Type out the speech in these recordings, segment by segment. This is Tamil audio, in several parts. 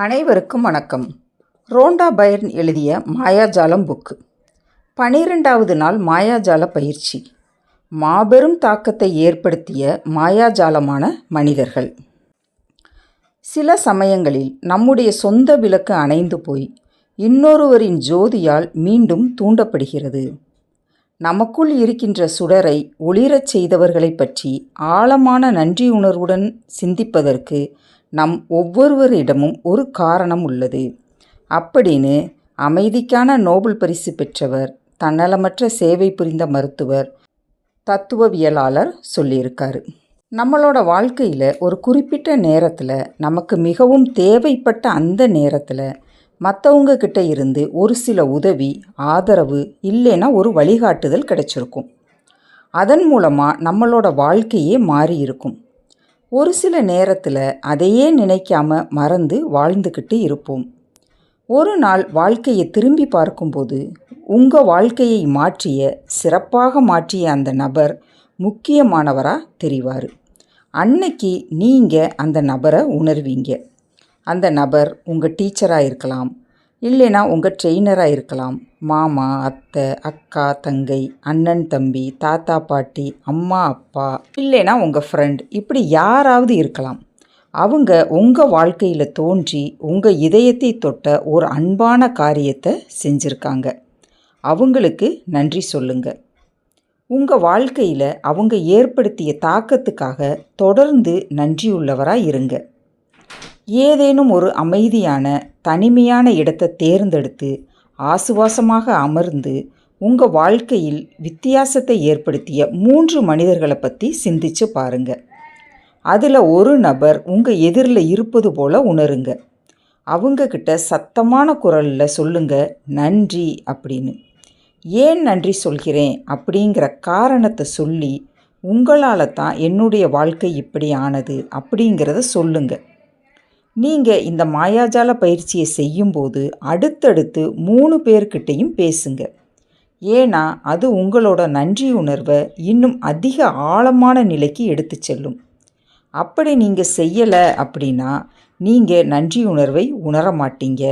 அனைவருக்கும் வணக்கம். ரோண்டா பைர்ன் எழுதிய மாயாஜாலம் புக்கு. 12வது நாள் மாயாஜால பயிற்சி. மாபெரும் தாக்கத்தை ஏற்படுத்திய மாயாஜாலமான மனிதர்கள். சில சமயங்களில் நம்முடைய சொந்த விளக்கு அணைந்து போய் இன்னொருவரின் ஜோதியால் மீண்டும் தூண்டப்படுகிறது. நமக்குள் இருக்கின்ற சுடரை ஒளிரச் செய்தவர்களை பற்றி ஆழமான நன்றியுணர்வுடன் சிந்திப்பதற்கு நம் ஒவ்வொருவரிடமும் ஒரு காரணம் உள்ளது அப்படின்னு அமைதிக்கான நோபல் பரிசு பெற்றவர், தன்னலமற்ற சேவை புரிந்த மருத்துவர், தத்துவவியலாளர் சொல்லியிருக்காரு. நம்மளோட வாழ்க்கையில் ஒரு குறிப்பிட்ட நேரத்தில் நமக்கு மிகவும் தேவைப்பட்ட அந்த நேரத்தில் மற்றவங்க கிட்ட இருந்து ஒரு சில உதவி, ஆதரவு இல்லைன்னா ஒரு வழிகாட்டுதல் கிடைச்சிருக்கும். அதன் மூலமாக நம்மளோட வாழ்க்கையே மாறி இருக்கும். ஒரு சில நேரத்தில் அதையே நினைக்காம மறந்து வாழ்ந்துக்கிட்டு இருப்போம். ஒரு நாள் வாழ்க்கையை திரும்பி பார்க்கும்போது உங்கள் வாழ்க்கையை சிறப்பாக மாற்றிய அந்த நபர் முக்கியமானவராக தெரிவார். அன்னைக்கு நீங்கள் அந்த நபரை உணர்வீங்க. அந்த நபர் உங்கள் டீச்சராக இருக்கலாம், இல்லைனா உங்கள் ட்ரெயினராக இருக்கலாம், மாமா, அத்தை, அக்கா, தங்கை, அண்ணன், தம்பி, தாத்தா, பாட்டி, அம்மா, அப்பா, இல்லைனா உங்கள் ஃப்ரெண்ட், இப்படி யாராவது இருக்கலாம். அவங்க உங்கள் வாழ்க்கையில் தோன்றி உங்கள் இதயத்தை தொட்ட ஒரு அன்பான காரியத்தை செஞ்சுருக்காங்க. அவங்களுக்கு நன்றி சொல்லுங்க. உங்கள் வாழ்க்கையில் அவங்க ஏற்படுத்திய தாக்கத்துக்காக தொடர்ந்து நன்றியுள்ளவராக இருங்க. ஏதேனும் ஒரு அமைதியான தனிமையான இடத்தை தேர்ந்தெடுத்து ஆசுவாசமாக அமர்ந்து உங்கள் வாழ்க்கையில் வித்தியாசத்தை ஏற்படுத்திய 3 மனிதர்களை பற்றி சிந்திச்சு பாருங்க. அதில் ஒரு நபர் உங்கள் எதிரில் இருப்பது போல் உணருங்க. அவங்கக்கிட்ட சத்தமான குரலில் சொல்லுங்க, நன்றி அப்படின்னு. ஏன் நன்றி சொல்கிறேன் அப்படிங்கிற காரணத்தை சொல்லி, உங்களால் தான் என்னுடைய வாழ்க்கை இப்படி ஆனது அப்படிங்கிறத சொல்லுங்க. நீங்கள் இந்த மாயாஜால பயிற்சியை செய்யும்போது அடுத்தடுத்து 3 பேர்கிட்டையும் பேசுங்க. ஏன்னா அது உங்களோட நன்றி உணர்வை இன்னும் அதிக ஆழமான நிலைக்கு எடுத்து செல்லும். அப்படி நீங்கள் செய்யலை அப்படின்னா நீங்கள் நன்றி உணர்வை உணர மாட்டீங்க.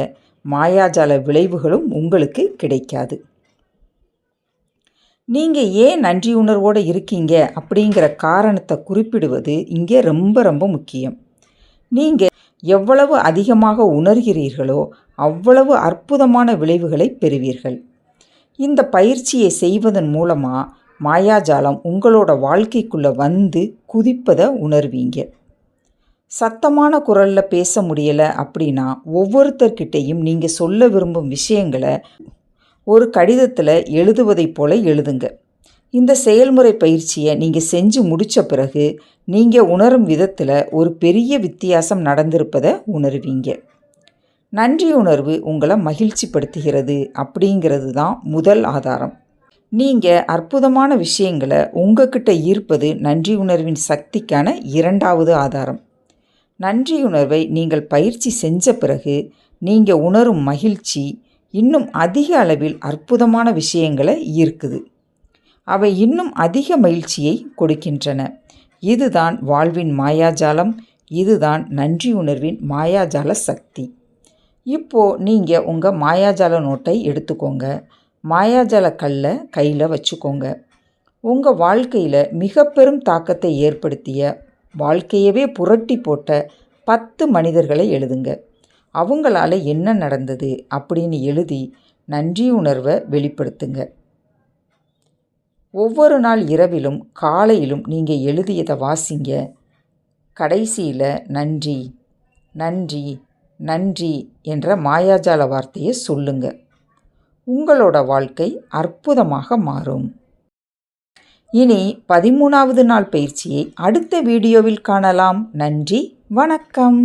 மாயாஜால விளைவுகளும் உங்களுக்கு கிடைக்காது. நீங்கள் ஏன் நன்றி உணர்வோடு இருக்கீங்க அப்படிங்கிற காரணத்தை குறிப்பிடுவது இங்கே ரொம்ப ரொம்ப முக்கியம். நீங்கள் எவ்வளவு அதிகமாக உணர்கிறீர்களோ அவ்வளவு அற்புதமான விளைவுகளை பெறுவீர்கள். இந்த பயிற்சியை செய்வதன் மூலமாக மாயாஜாலம் உங்களோட வாழ்க்கைக்குள்ளே வந்து குதிப்பதை உணர்வீங்க. சத்தமான குரலில் பேச முடியலை அப்படின்னா ஒவ்வொருத்தர்கிட்டையும் நீங்கள் சொல்ல விரும்பும் விஷயங்களை ஒரு கடிதத்தில் எழுதுவதைப் போல எழுதுங்க. இந்த செயல்முறை பயிற்சியை நீங்கள் செஞ்சு முடித்த பிறகு நீங்கள் உணரும் விதத்தில் ஒரு பெரிய வித்தியாசம் நடந்திருப்பதை உணர்வீங்க. நன்றி உணர்வு உங்களை மகிழ்ச்சிப்படுத்துகிறது அப்படிங்கிறது தான் முதல் ஆதாரம். நீங்கள் அற்புதமான விஷயங்களை உங்ககிட்ட ஈர்ப்பது நன்றி உணர்வின் சக்திக்கான 2வது ஆதாரம். நன்றியுணர்வை நீங்கள் பயிற்சி செஞ்ச பிறகு நீங்கள் உணரும் மகிழ்ச்சி இன்னும் அதிக அளவில் அற்புதமான விஷயங்களை ஈர்க்குது. அவை இன்னும் அதிக மகிழ்ச்சியை கொடுக்கின்றன. இதுதான் வாழ்வின் மாயாஜாலம். இதுதான் நன்றி உணர்வின் மாயாஜால சக்தி. இப்போது நீங்கள் உங்கள் மாயாஜால நோட்டை எடுத்துக்கோங்க. மாயாஜால கல்லை கையில் வச்சுக்கோங்க. உங்கள் வாழ்க்கையில் மிக பெரும் தாக்கத்தை ஏற்படுத்திய, வாழ்க்கையவே புரட்டி போட்ட 10 மனிதர்களை எழுதுங்க. அவங்களால என்ன நடந்தது அப்படின்னு எழுதி நன்றி உணர்வை வெளிப்படுத்துங்க. ஒவ்வொரு நாள் இரவிலும் காலையிலும் நீங்கள் எழுதியதை வாசிங்க. கடைசியில் நன்றி, நன்றி, நன்றி என்ற மாயாஜால வார்த்தையை சொல்லுங்க. உங்களோட வாழ்க்கை அற்புதமாக மாறும். இனி 13வது நாள் பயிற்சியை அடுத்த வீடியோவில் காணலாம். நன்றி, வணக்கம்.